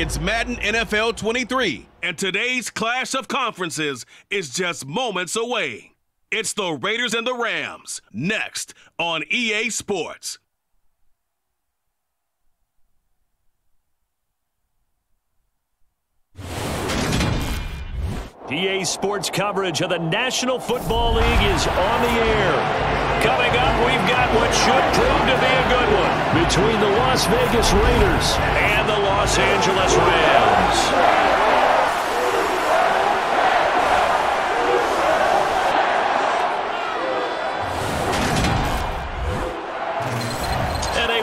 It's Madden NFL 23, and today's clash of conferences is just moments away. It's the Raiders and the Rams, next on EA Sports. EA Sports coverage of the National Football League is on the air. Coming up, we've got what should prove to be a good one between the Las Vegas Raiders and the Los Angeles Rams.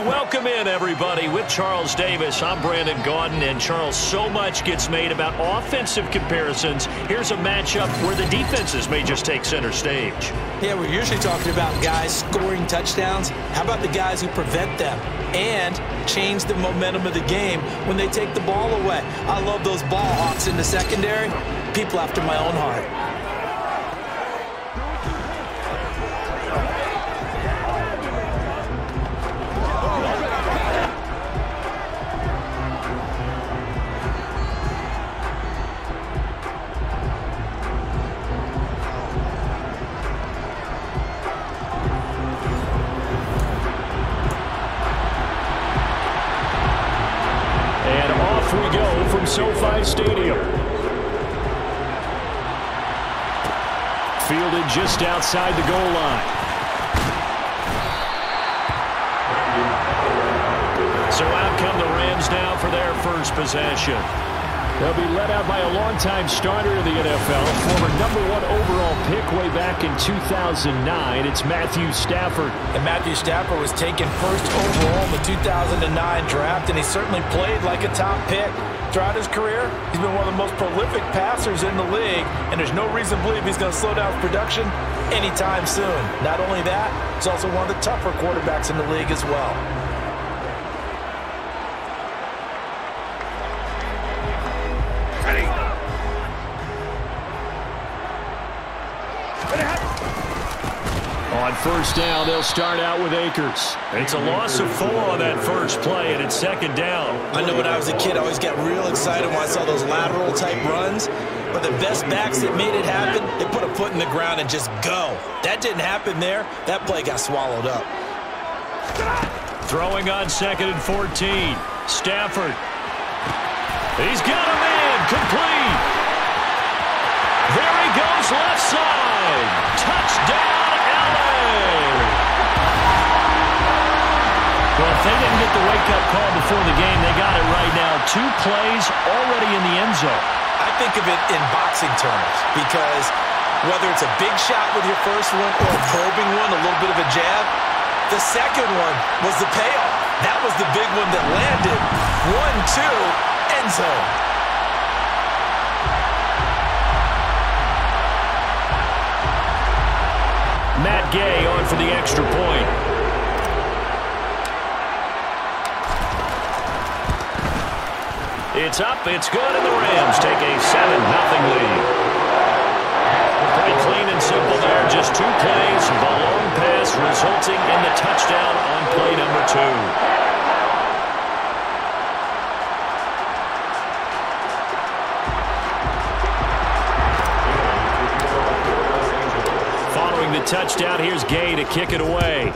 Welcome in, everybody. With Charles Davis, I'm Brandon Gaudin, and Charles, so much gets made about offensive comparisons. Here's a matchup where the defenses may just take center stage. Yeah, we're usually talking about guys scoring touchdowns. How about the guys who prevent them and change the momentum of the game when they take the ball away? I love those ball hawks in the secondary. People after my own heart. SoFi Stadium. Fielded just outside the goal line. So out come the Rams now for their first possession. They'll be led out by a longtime starter in the NFL, former #1 overall pick way back in 2009. It's Matthew Stafford. And Matthew Stafford was taken first overall in the 2009 draft, and he certainly played like a top pick. Throughout his career, he's been one of the most prolific passers in the league, and there's no reason to believe he's going to slow down his production anytime soon. Not only that, he's also one of the tougher quarterbacks in the league as well. On first down, they'll start out with Akers. It's a loss of 4 on that first play, and it's second down. I know when I was a kid, I always got real excited when I saw those lateral-type runs. But the best backs that made it happen, they put a foot in the ground and just go. That didn't happen there. That play got swallowed up. Throwing on 2nd and 14. Stafford. He's got a man. Complete. There he goes, left side. Touchdown. Well, if they didn't get the wake-up call before the game, they got it right now. 2 plays already in the end zone. I think of it in boxing terms because whether it's a big shot with your first one or a probing one, a little bit of a jab, the second one was the payoff. That was the big one that landed. 1-2, end zone. Matt Gay on for the extra point. It's up, it's good, and the Rams take a 7-0 lead. Pretty clean and simple there, just 2 plays, the long pass resulting in the touchdown on play number 2. Following the touchdown, here's Gay to kick it away.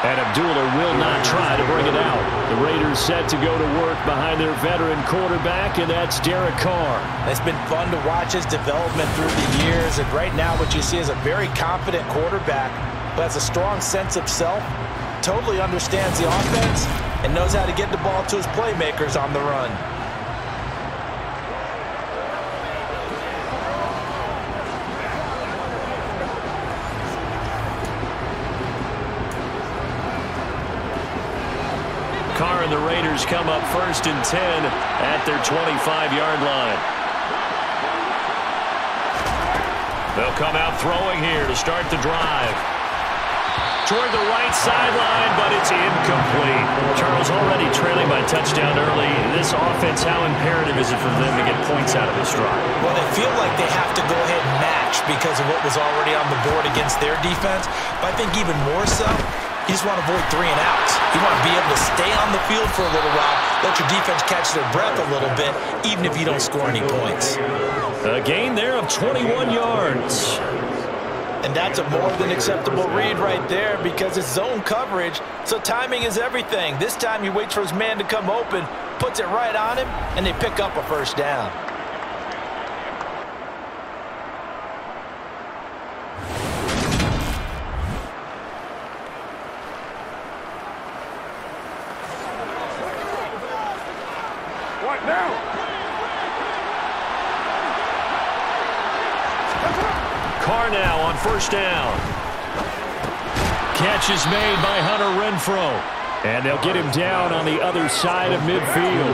And Abdullah will not try to bring it out. The Raiders set to go to work behind their veteran quarterback, and that's Derek Carr. It's been fun to watch his development through the years, and right now what you see is a very confident quarterback who has a strong sense of self, totally understands the offense, and knows how to get the ball to his playmakers on the run. Carr and the Raiders come up 1st and 10 at their 25-yard line. They'll come out throwing here to start the drive. Toward the right sideline, but it's incomplete. Charles already trailing by touchdown early. This offense, how imperative is it for them to get points out of this drive? Well, they feel like they have to go ahead and match because of what was already on the board against their defense. But I think even more so, You just want to avoid 3 and outs. You want to be able to stay on the field for a little while, let your defense catch their breath a little bit, even if you don't score any points. A gain there of 21 yards. And that's a more than acceptable read right there because it's zone coverage, so timing is everything. This time he waits for his man to come open, puts it right on him, and they pick up a first down. What now? Carr now on first down. Catch is made by Hunter Renfrow. And they'll get him down on the other side of midfield.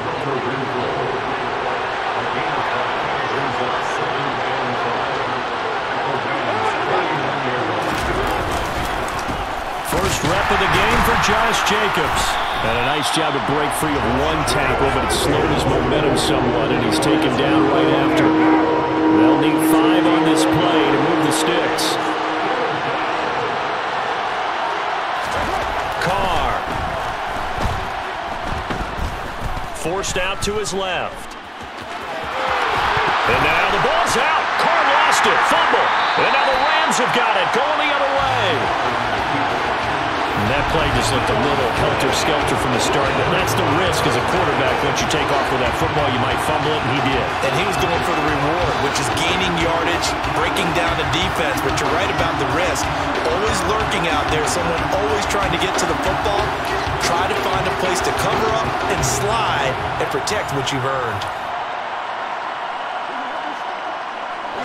First rep of the game for Josh Jacobs. And a nice job to break free of one tackle, but it slowed his momentum somewhat, and he's taken down right after. They'll need 5 on this play to move the sticks. Carr. Forced out to his left. And now the ball's out. Carr lost it. Fumble. And now the Rams have got it. Going the other way. And that play just looked a little helter-skelter from the start. But that's the risk as a quarterback. Once you take off with that football, you might fumble it, and he did. And he was going for the reward, which is gaining yardage, breaking down the defense. But you're right about the risk. Always lurking out there, someone always trying to get to the football. Try to find a place to cover up and slide and protect what you've earned.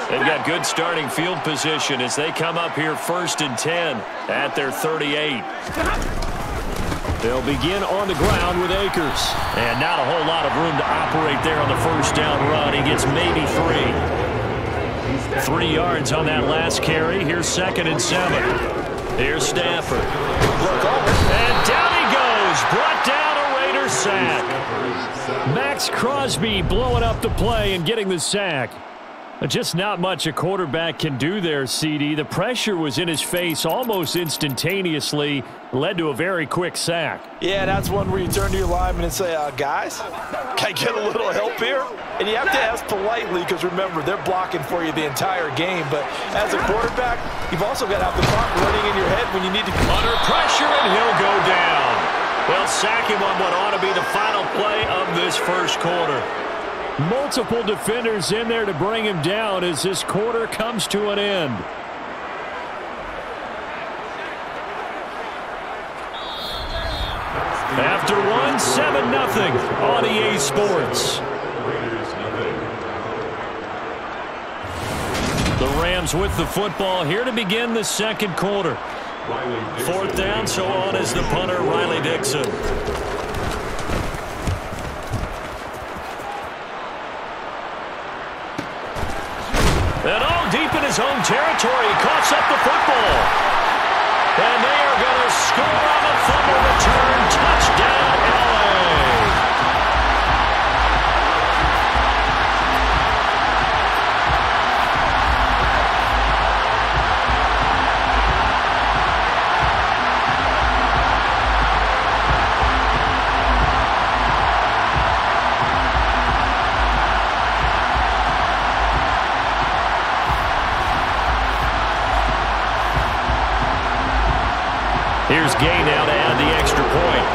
They've got good starting field position as they come up here 1st and 10 at their 38. They'll begin on the ground with Akers. And not a whole lot of room to operate there on the first down run. He gets maybe 3. 3 yards on that last carry. Here's 2nd and 7. Here's Stafford. And down he goes. Brought down a Raiders sack. Max Crosby blowing up the play and getting the sack. Just not much a quarterback can do there, CD. The pressure was in his face almost instantaneously, led to a very quick sack. Yeah, that's one where you turn to your lineman and say, guys, can I get a little help here? And you have to ask politely because, remember, they're blocking for you the entire game. But as a quarterback, you've also got to have the clock running in your head when you need to. Under pressure, and he'll go down. Well, sack him on what ought to be the final play of this first quarter. Multiple defenders in there to bring him down as this quarter comes to an end. After one, 7-0 on EA Sports. The Rams with the football here to begin the second quarter. 4th down, so on is the punter, Riley Dixon. And deep in his own territory, he coughs up the football. And they are going to score on the fumble return. Touchdown, LA. Here's Gay now to add the extra point.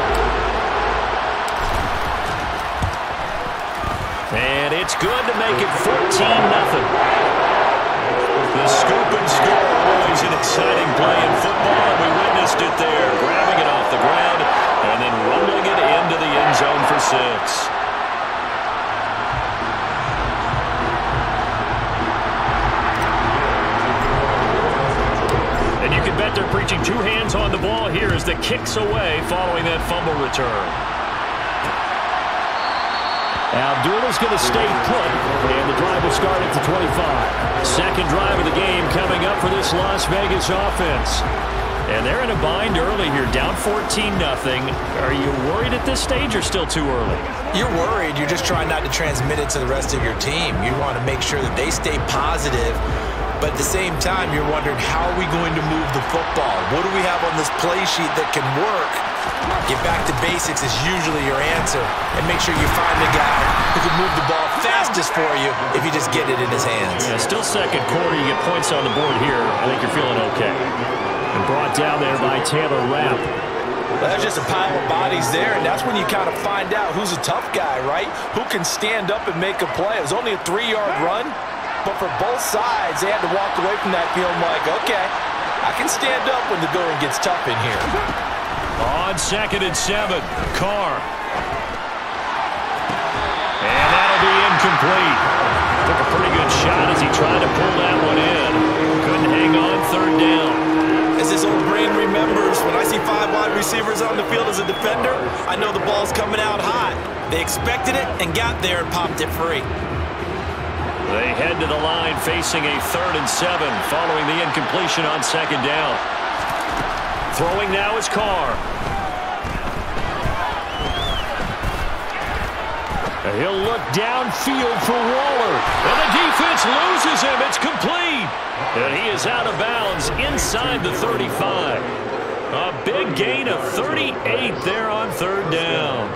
And it's good to make it 14-0. The scoop and score, always an exciting play in football, and we witnessed it there, grabbing it off the ground and then rumbling it into the end zone for 6. And you can bet they're preaching 2 hands on the ball here as the kick's away following that fumble return. Abdullah's going to stay put, and the drive will start at the 25. Second drive of the game coming up for this Las Vegas offense. And they're in a bind early here, down 14-0. Are you worried at this stage or still too early? You're worried. You're just trying not to transmit it to the rest of your team. You want to make sure that they stay positive. But at the same time, you're wondering, how are we going to move the football? What do we have on this play sheet that can work? Get back to basics is usually your answer. And make sure you find the guy who can move the ball fastest for you if you just get it in his hands. Yeah, still second quarter. You get points on the board here. I think you're feeling okay. And brought down there by Taylor Rapp. That's just a pile of bodies there, and that's when you kind of find out who's a tough guy, right? Who can stand up and make a play. It was only a 3-yard run, but for both sides, they had to walk away from that feeling like, okay, I can stand up when the going gets tough in here. On 2nd and 7, Carr. And that'll be incomplete. Took a pretty good shot as he tried to pull that one in. Couldn't hang on 3rd down. As this old brain remembers, when I see 5 wide receivers on the field as a defender, I know the ball's coming out hot. They expected it and got there and popped it free. They head to the line facing a 3rd and 7 following the incompletion on 2nd down. Throwing now is Carr. He'll look downfield for Waller. And the defense loses him. It's complete. And he is out of bounds inside the 35. A big gain of 38 there on 3rd down.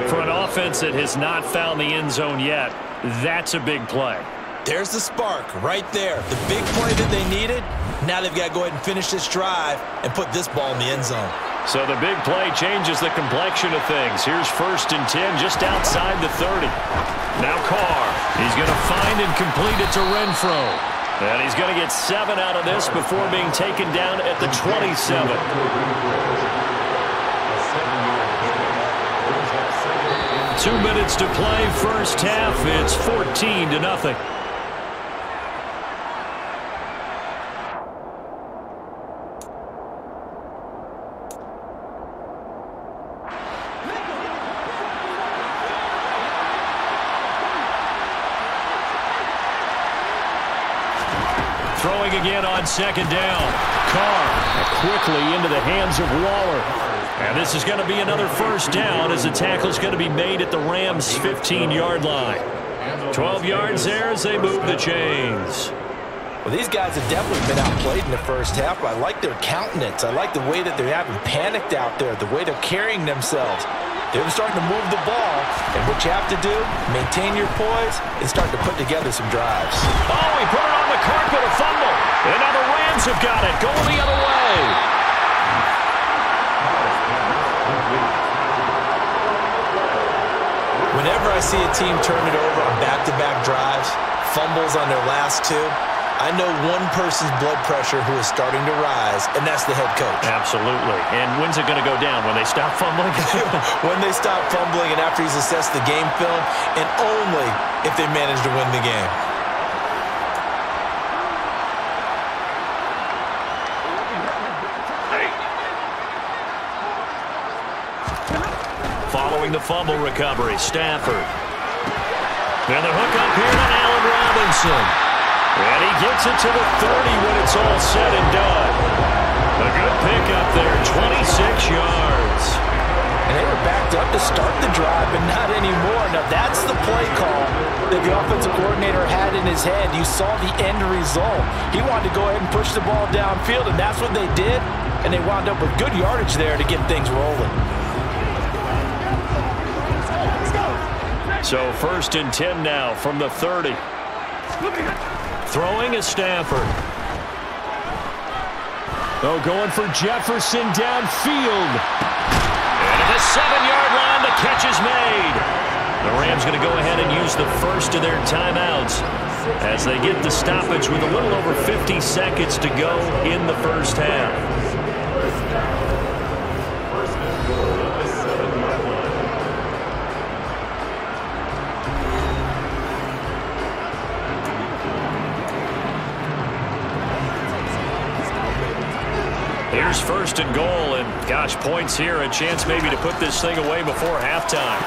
For an offense that has not found the end zone yet, that's a big play. There's the spark right there. The big play that they needed. Now they've got to go ahead and finish this drive and put this ball in the end zone. So the big play changes the complexion of things. Here's 1st and 10 just outside the 30. Now Carr. He's going to find and complete it to Renfro. And he's going to get 7 out of this before being taken down at the 27. 2 minutes to play, first half. It's 14-0. Throwing again on 2nd down. Carr quickly into the hands of Waller. And this is going to be another first down as the tackle's going to be made at the Rams' 15-yard line. 12 yards there as they move the chains. Well, these guys have definitely been outplayed in the first half, but I like their countenance. I like the way that they're having panicked out there, the way they're carrying themselves. They're starting to move the ball, and what you have to do, maintain your poise and start to put together some drives. Oh, he put it on the carpet, a fumble. And now the Rams have got it, going the other way. Whenever I see a team turn it over on back-to-back drives, fumbles on their last 2, I know one person's blood pressure who is starting to rise, and that's the head coach. Absolutely. And when's it going to go down? When they stop fumbling? When they stop fumbling and after he's assessed the game film, and only if they manage to win the game. Following the fumble recovery, Stafford. And the hook up here to Allen Robinson. And he gets it to the 30 when it's all said and done. A good pickup there, 26 yards. And they were backed up to start the drive, but not anymore. Now that's the play call that the offensive coordinator had in his head. You saw the end result. He wanted to go ahead and push the ball downfield, and that's what they did. And they wound up with good yardage there to get things rolling. So 1st and 10 now from the 30. Throwing is Stafford. Oh, going for Jefferson downfield. And at the 7-yard line, the catch is made. The Rams going to go ahead and use the first of their timeouts as they get the stoppage with a little over 50 seconds to go in the first half. Here's 1st and goal, and gosh, points here, a chance maybe to put this thing away before halftime.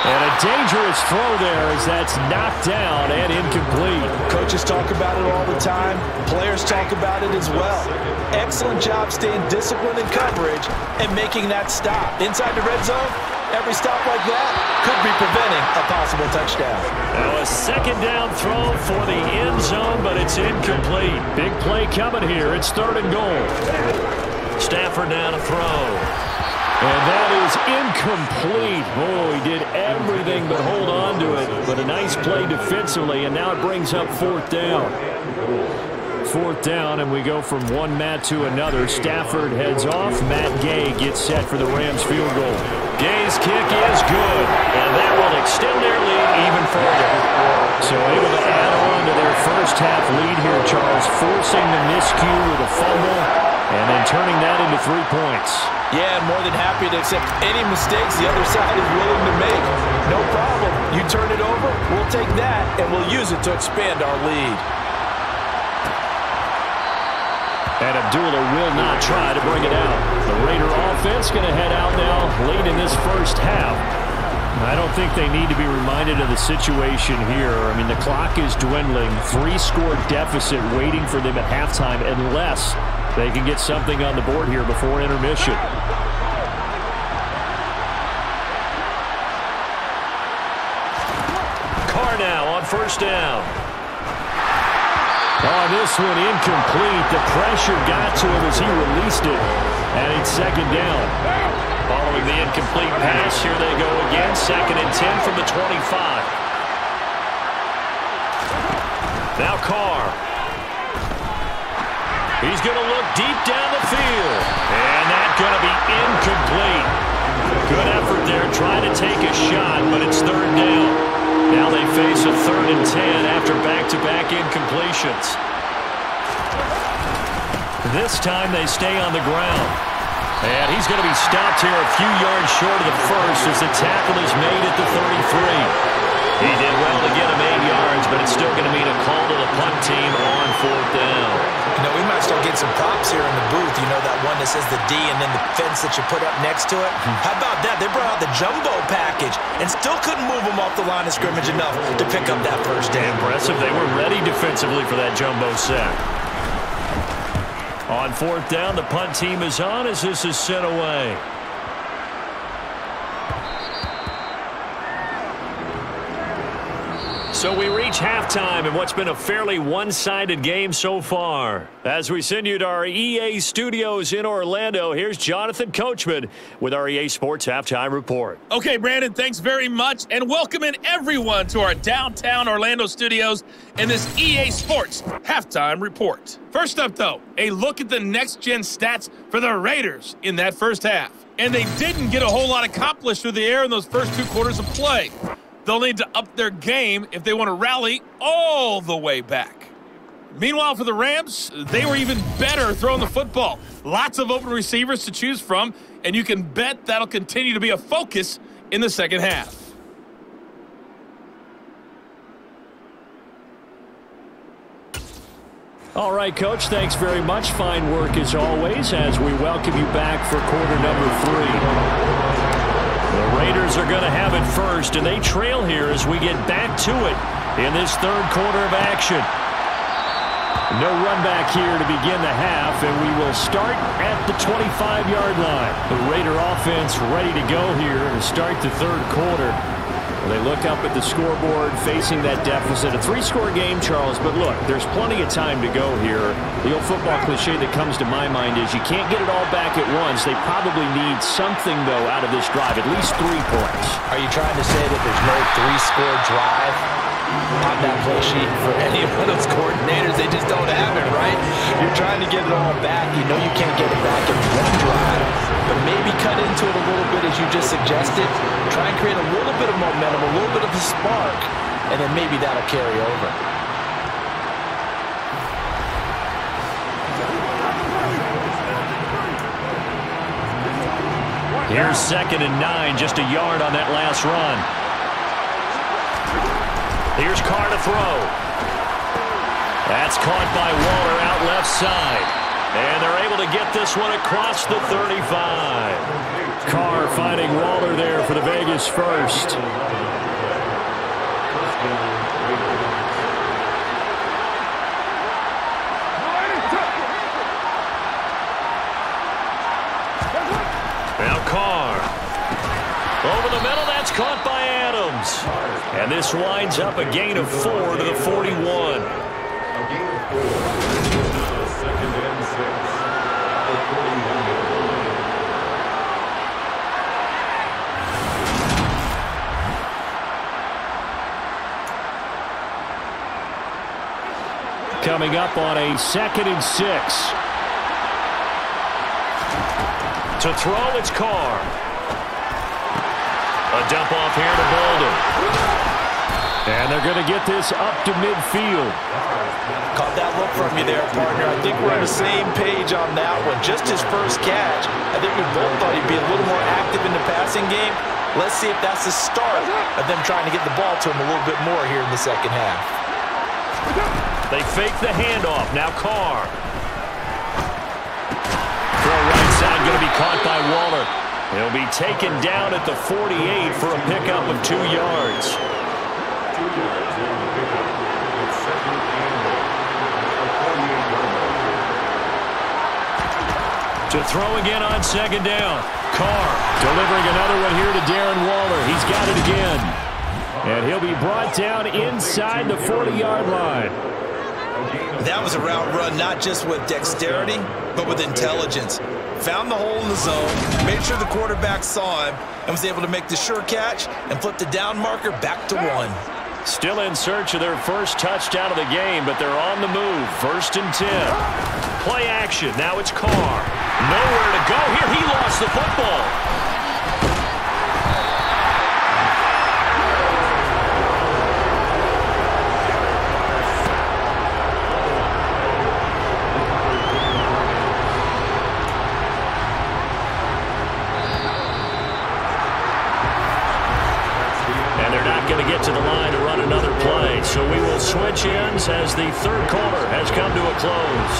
And a dangerous throw there as that's knocked down and incomplete. Coaches talk about it all the time. Players talk about it as well. Excellent job staying disciplined in coverage and making that stop. Inside the red zone, every stop like that could be preventing a possible touchdown. Now a 2nd down throw for the end zone, but it's it's incomplete. Big play coming here. It's 3rd and goal. Stafford down to throw. And that is incomplete. Oh, he did everything but hold on to it. But a nice play defensively, and now it brings up 4th down. 4th down, and we go from one Matt to another. Stafford heads off. Matt Gay gets set for the Rams field goal. Gay's kick is good, and that will extend their lead even further. So able to add on to their first half lead here, Charles, forcing the miscue with a fumble and then turning that into 3 points. Yeah, and more than happy to accept any mistakes the other side is willing to make. No problem. You turn it over, we'll take that, and we'll use it to expand our lead. And Abdullah will not try to bring it out. The Raider offense going to head out now late in this first half. I don't think they need to be reminded of the situation here. I mean, the clock is dwindling. 3-score deficit waiting for them at halftime unless they can get something on the board here before intermission. Carr now on 1st down. Oh, this one incomplete. The pressure got to him as he released it. And it's 2nd down. Following the incomplete pass, here they go again. 2nd and 10 from the 25. Now Carr. He's going to look deep down the field. And that's going to be incomplete. Good effort there, trying to take a shot, but it's 3rd down. Now they face a 3rd and 10 after back-to-back incompletions. This time they stay on the ground. And he's going to be stopped here a few yards short of the first as the tackle is made at the 33. He did well to get him 8 yards, but it's still going to mean a call to the punt team on 4th down. You know, we might start getting some props here in the booth. You know, that one that says the D and then the fence that you put up next to it? How about that? They brought out the jumbo package and still couldn't move them off the line of scrimmage enough to pick up that first down. Impressive. They were ready defensively for that jumbo sack. On 4th down, the punt team is on as this is sent away. So we reach halftime in what's been a fairly one-sided game so far. As we send you to our EA studios in Orlando, here's Jonathan Coachman with our EA Sports Halftime Report. Okay, Brandon, thanks very much, and welcome in everyone to our downtown Orlando studios in this EA Sports Halftime Report. First up, though, a look at the next-gen stats for the Raiders in that first half. And they didn't get a whole lot accomplished through the air in those first 2 quarters of play. They'll need to up their game if they want to rally all the way back. Meanwhile, for the Rams, they were even better throwing the football. Lots of open receivers to choose from, and you can bet that'll continue to be a focus in the second half. All right, Coach, thanks very much. Fine work as always as we welcome you back for quarter number 3. The Raiders are going to have it first, and they trail here as we get back to it in this 3rd quarter of action. No run back here to begin the half, and we will start at the 25-yard line. The Raider offense ready to go here to start the 3rd quarter. They look up at the scoreboard facing that deficit. A 3-score game, Charles, but look, there's plenty of time to go here. The old football cliche that comes to my mind is you can't get it all back at once. They probably need something, though, out of this drive, at least 3 points. Are you trying to say that there's no 3-score drive on that play sheet for any of those coordinators? They just don't have it, right? You're trying to get it all back. You know you can't get it back in one drive, but maybe cut into it a little bit as you just suggested. Try and create a little bit of momentum, a little bit of a spark, and then maybe that'll carry over. Here's 2nd and 9, just a yard on that last run. Here's Carr to throw. That's caught by Waller out left side. And they're able to get this one across the 35. Carr finding Waller there for the Vegas first. Now Carr. Over the middle, that's caught by Adams. And this winds up a gain of 4 to the 41. coming up on a 2nd and 6. To throw, it's Carr. A dump off here to Bolden. And they're going to get this up to midfield. Caught that look from you there, partner. I think we're on the same page on that one. Just his first catch. I think we both thought he'd be a little more active in the passing game. Let's see if that's the start of them trying to get the ball to him a little bit more here in the second half. They fake the handoff. Now Carr. Throw right side, going to be caught by Waller. He'll be taken down at the 48 for a pickup of 2 yards. To throw again on 2nd down. Carr delivering another one here to Darren Waller. He's got it again. And he'll be brought down inside the 40-yard line. That was a route run not just with dexterity, but with intelligence. Found the hole in the zone, made sure the quarterback saw him, and was able to make the sure catch and flip the down marker back to 1. Still in search of their first touchdown of the game, but they're on the move. 1st and 10. Play action. Now it's Carr. Nowhere to go here. He lost the football. Going to get to the line to run another play. So we will switch ends as the 3rd quarter has come to a close.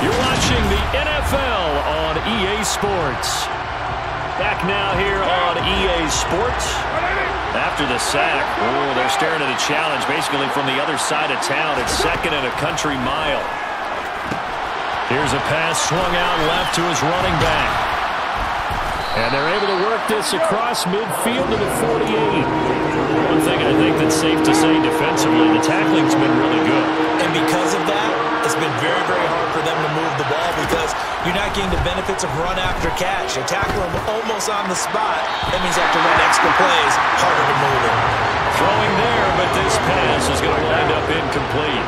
You're watching the NFL on EA Sports. Back now here on EA Sports. After the sack, they're staring at a challenge basically from the other side of town. It's 2nd and a country mile. Here's a pass swung out left to his running back. And they're able to work this across midfield to the 48. One thing I think that's safe to say defensively, the tackling's been really good. And because of that, it's been very, very hard for them to move the ball because you're not getting the benefits of run after catch. You tackle them almost on the spot. That means you have to run extra plays, harder to move it. Throwing there, but this pass is going to wind up incomplete.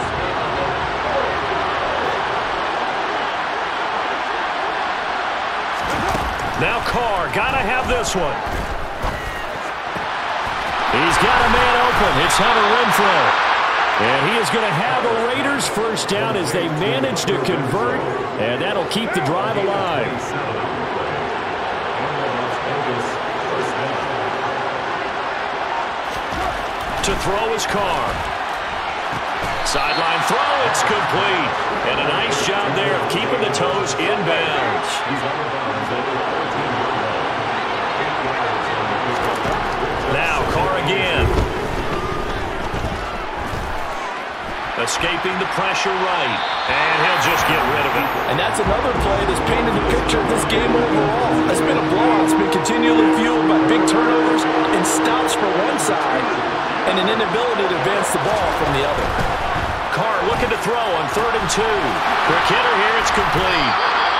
Now Carr, gotta have this one. He's got a man open. It's Hunter Renfrow. And he is going to have a Raiders first down as they manage to convert, and that'll keep the drive alive. To throw is Carr. Sideline throw, it's complete. And a nice job there of keeping the toes inbounds. Now Carr again. Escaping the pressure right. And he'll just get rid of it. And that's another play that's painted the picture of this game overall. It's been a blowout. It's been continually fueled by big turnovers and stops for one side and an inability to advance the ball from the other. Carr looking to throw on 3rd and 2. Quick hitter here, it's complete.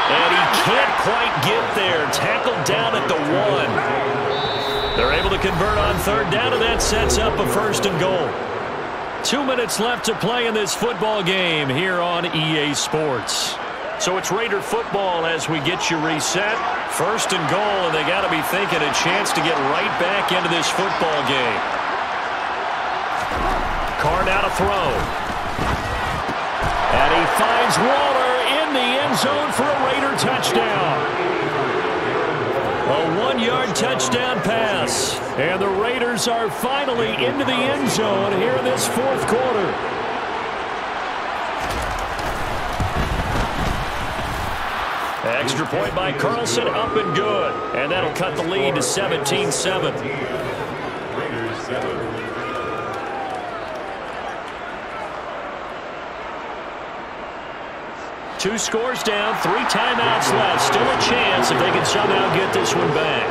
And he can't quite get there. Tackled down at the 1. They're able to convert on 3rd down, and that sets up a 1st and goal. 2 minutes left to play in this football game here on EA Sports. So it's Raider football as we get you reset. 1st and goal, and they got to be thinking a chance to get right back into this football game. Carr now to throw. And he finds Waller in the end zone for a Raider touchdown. A 1-yard touchdown pass. And the Raiders are finally into the end zone here in this 4th quarter. Extra point by Carlson, up and good. And that'll cut the lead to 17-7. 2 scores down, 3 timeouts left. Still a chance if they can somehow get this one back.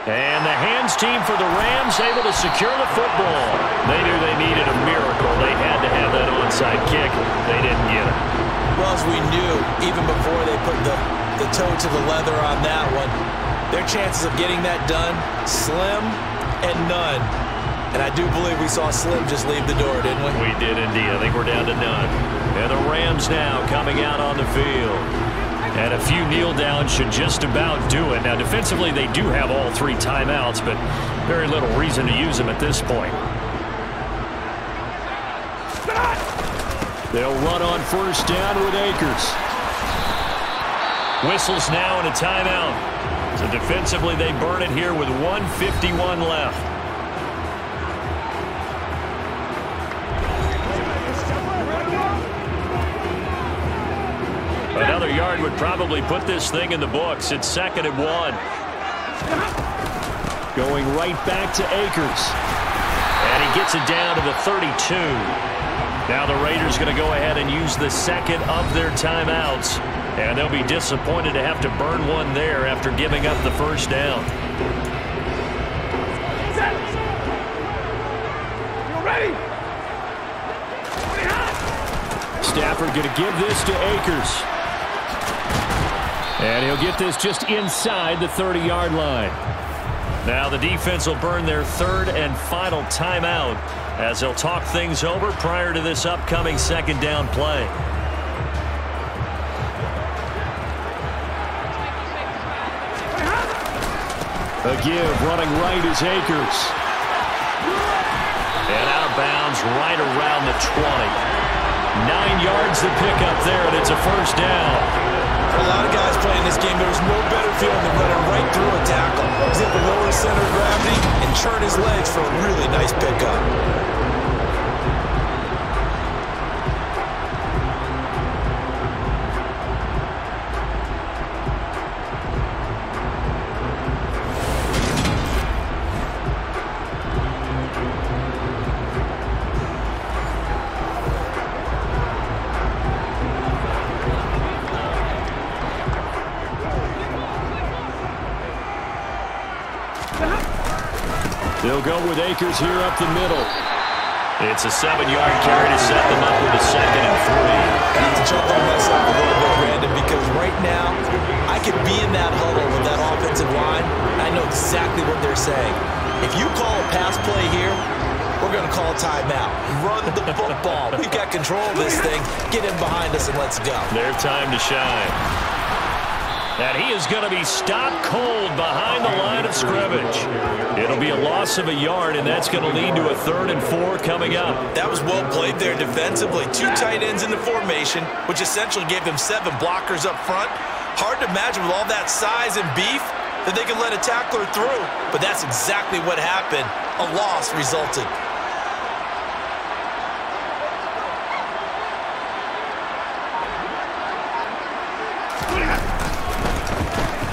And the hands team for the Rams able to secure the football. They knew they needed a miracle. They had to have that onside kick. They didn't get it. Well, as we knew, even before they put the toe to the leather on that one, their chances of getting that done, slim and none. And I do believe we saw Slim just leave the door, didn't we? We did indeed. I think we're down to none. And the Rams now coming out on the field. And a few kneel downs should just about do it. Now, defensively, they do have all 3 timeouts, but very little reason to use them at this point. They'll run on first down with Akers. Whistles now and a timeout. So defensively, they burn it here with 1:51 left. Another yard would probably put this thing in the books. It's 2nd and 1. Going right back to Akers. And he gets it down to the 32. Now the Raiders going to go ahead and use the 2nd of their timeouts. And they'll be disappointed to have to burn one there after giving up the first down. You ready? Stafford going to give this to Akers. And he'll get this just inside the 30-yard line. Now the defense will burn their 3rd and final timeout as they'll talk things over prior to this upcoming 2nd down play. A give running right is Akers. And out of bounds right around the 20. 9 yards to pick up there, and it's a first down. For a lot of guys playing this game, there's no better feeling than running right through a tackle. He's able to lower his center of gravity and turn his legs for a really nice pickup. They'll go with Akers here up the middle. It's a 7-yard carry to set them up with a 2nd and 3. I have to jump on myself a little bit, Brandon, because right now I could be in that huddle with that offensive line. I know exactly what they're saying. If you call a pass play here, we're going to call timeout. Run the football. We've got control of this thing. Get in behind us and let's go. Their time to shine. And he is going to be stopped cold behind the line of scrimmage. It'll be a loss of a yard, and that's going to lead to a 3rd and 4 coming up. That was well played there defensively. 2 tight ends in the formation, which essentially gave them 7 blockers up front. Hard to imagine with all that size and beef that they could let a tackler through. But that's exactly what happened. A loss resulted.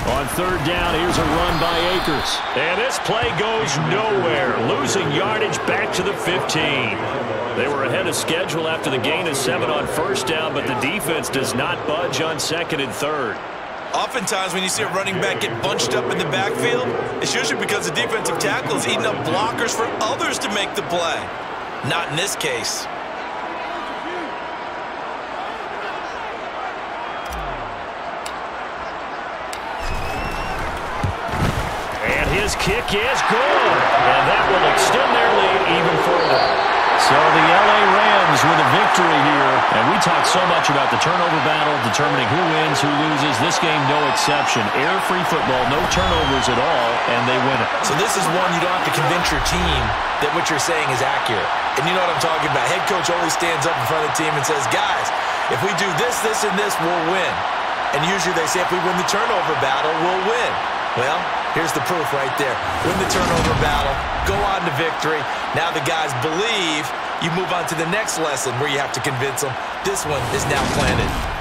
On 3rd down, here's a run by Akers. And this play goes nowhere. Losing yardage back to the 15. They were ahead of schedule after the gain of 7 on 1st down, but the defense does not budge on 2nd and 3rd. Oftentimes when you see a running back get bunched up in the backfield, it's usually because the defensive tackle is eating up blockers for others to make the play. Not in this case. His kick is good, and that will extend their lead even further. So the LA Rams with a victory here, and we talked so much about the turnover battle, determining who wins, who loses. This game, no exception. Error-free football, no turnovers at all, and they win it. So this is one you don't have to convince your team that what you're saying is accurate. And you know what I'm talking about. Head coach always stands up in front of the team and says, guys, if we do this, this, and this, we'll win. And usually they say if we win the turnover battle, we'll win. Well, here's the proof right there. Win the turnover battle, go on to victory. Now the guys believe. You move on to the next lesson where you have to convince them. This one is now planted.